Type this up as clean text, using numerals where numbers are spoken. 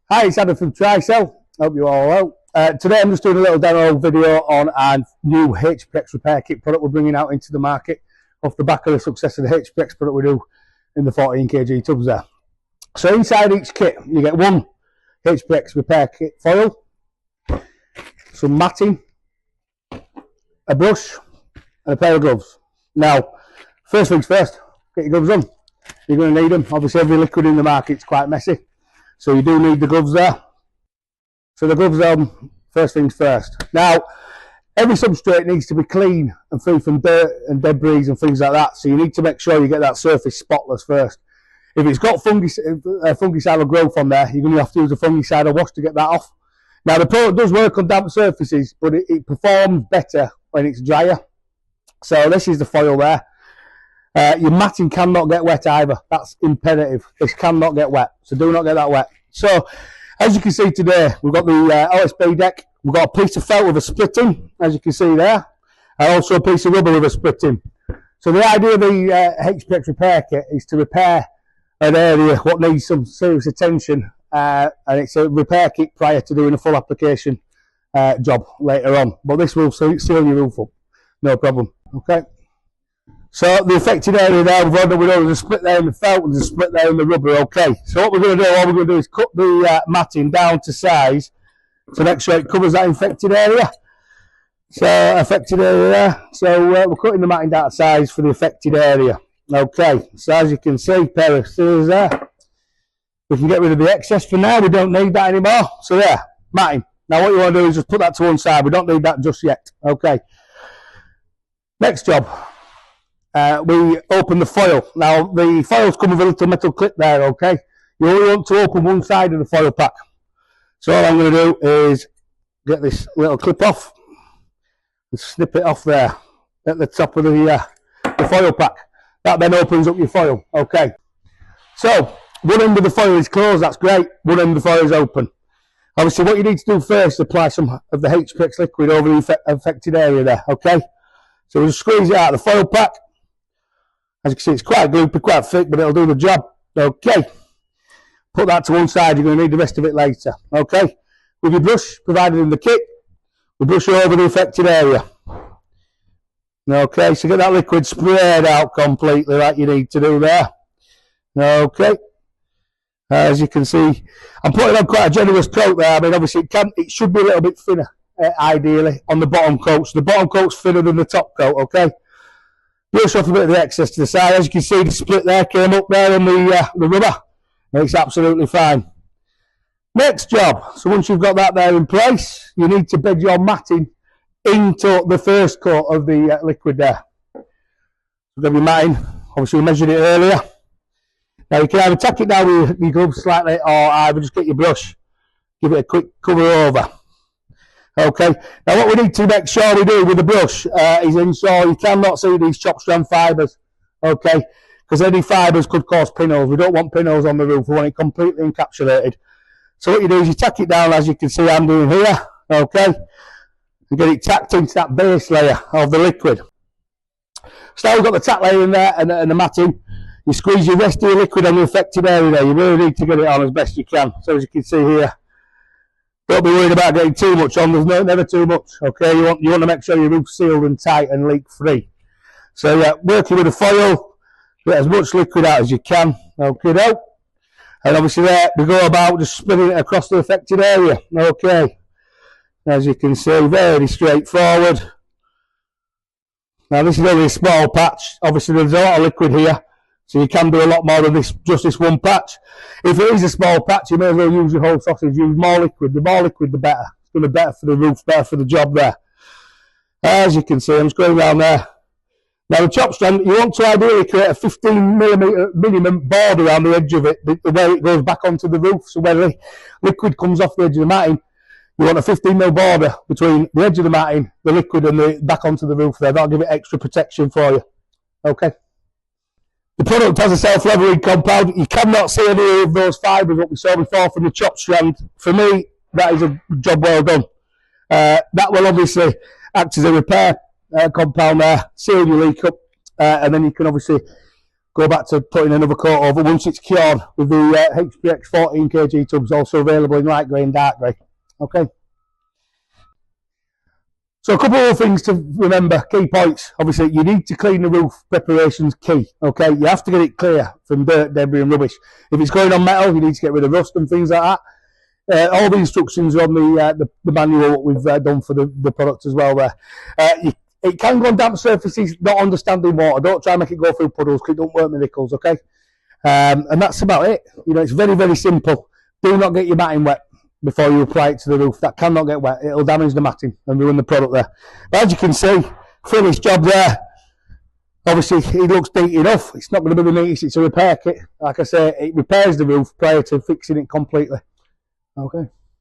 Hi, it's Adam from TriCell. Hope you're all well. Today I'm just doing a little demo video on a new HPX Repair Kit product we're bringing out into the market off the back of the success of the HPX product we do in the 14 kg tubs there. So inside each kit you get one HPX Repair Kit foil, some matting, a brush and a pair of gloves. Now, first things first, get your gloves on. You're going to need them. Obviously every liquid in the market is quite messy, so you do need the gloves there. So the gloves on, first things first. Now, every substrate needs to be clean and free from dirt and debris and things like that, so you need to make sure you get that surface spotless first. If it's got fungicidal growth on there, you're going to have to use a fungicidal wash to get that off. Now, the product does work on damp surfaces, but it performs better when it's drier. So this is the foil there. Your matting cannot get wet either. That's imperative. This cannot get wet, so do not get that wet. So, as you can see today, we've got the OSB deck. We've got a piece of felt with a split in, as you can see there, and also a piece of rubber with a split in. So the idea of the HPX Repair Kit is to repair an area what needs some serious attention, and it's a repair kit prior to doing a full application job later on. But this will seal your roof up, no problem. Okay. So the affected area there, we've already done, there's a split there in the felt and there's a split there in the rubber. Okay, so what we're going to do, is cut the matting down to size to make sure it covers that infected area. So affected area there. So we're cutting the matting down to size for the affected area. Okay, so as you can see, pair of scissors there. We can get rid of the excess for now. We don't need that anymore. So there, matting. Now what you want to do is just put that to one side. We don't need that just yet. Okay. Next job. We open the foil. Now the foils come with a little metal clip there, okay? You only want to open one side of the foil pack. So all I'm going to do is get this little clip off and snip it off there at the top of the foil pack. That then opens up your foil, okay? So one end of the foil is closed, that's great. One end of the foil is open. Obviously what you need to do first is apply some of the HPX liquid over the affected area there, okay? So we'll just squeeze it out of the foil pack. As you can see, it's quite gloopy, quite thick, but it'll do the job. Okay. Put that to one side. You're going to need the rest of it later. Okay. With your brush provided in the kit, we brush over the affected area. Okay. So get that liquid sprayed out completely like you need to do there. Okay. As you can see, I'm putting on quite a generous coat there. I mean, obviously, it should be a little bit thinner, ideally, on the bottom coat. So the bottom coat's thinner than the top coat. Okay. Brush off a bit of the excess to the side. As you can see, the split there came up there on the rubber. It's absolutely fine. Next job. So once you've got that there in place, you need to bed your matting into the first coat of the liquid there. So grab your matting. Obviously, we measured it earlier. Now you can either tack it down with your gloves slightly, or either just get your brush, give it a quick cover over. Okay, now what we need to make sure we do with the brush is ensure you cannot see these chop strand fibres, okay, because any fibres could cause pinholes. We don't want pinholes on the roof, we want it completely encapsulated. So what you do is you tack it down, as you can see I'm doing here, okay, and get it tacked into that base layer of the liquid. So now we've got the tack layer in there and the matting. You squeeze your rest of your liquid on the affected area there. You really need to get it on as best you can. So as you can see here, don't be worried about getting too much on. There's never too much. Okay, you want to make sure your roof's sealed and tight and leak free. So yeah, working with the foil, get as much liquid out as you can. Okay, now, and obviously there we go about just spinning it across the affected area. Okay, as you can see, very straightforward. Now this is only a small patch. Obviously there's a lot of liquid here, so you can do a lot more than this, just this one patch. If it is a small patch, you may as well use your whole sausage. Use more liquid. The more liquid, the better. It's going to be better for the roof, better for the job there. As you can see, I'm just going down there. Now the chop strand, you want to ideally create a 15mm minimum border around the edge of it, where it goes back onto the roof. So where the liquid comes off the edge of the matting, you want a 15mm border between the edge of the matting, the liquid, and the back onto the roof there. That'll give it extra protection for you. Okay. The product has a self-leveling compound. You cannot see any of those fibres what we saw before from the chop strand. For me, that is a job well done. That will obviously act as a repair compound there, seal your leak up, and then you can obviously go back to putting another coat over once it's cured with the HPX 14 kg tubs, also available in light grey and dark grey. Okay. So a couple of things to remember, key points. Obviously, you need to clean the roof. Preparation's key. Okay, you have to get it clear from dirt, debris, and rubbish. If it's going on metal, you need to get rid of rust and things like that. All the instructions are on the manual that we've done for the product as well. There, it can go on damp surfaces, not understanding water. Don't try and make it go through puddles because it don't work miracles. Okay, and that's about it. You know, it's very, very simple. Do not get your matting wet before you apply it to the roof. That cannot get wet. It'll damage the matting and ruin the product there. But as you can see, finished job there. Obviously, it looks neat enough. It's not going to be the neatest. It's a repair kit. Like I say, it repairs the roof prior to fixing it completely. Okay.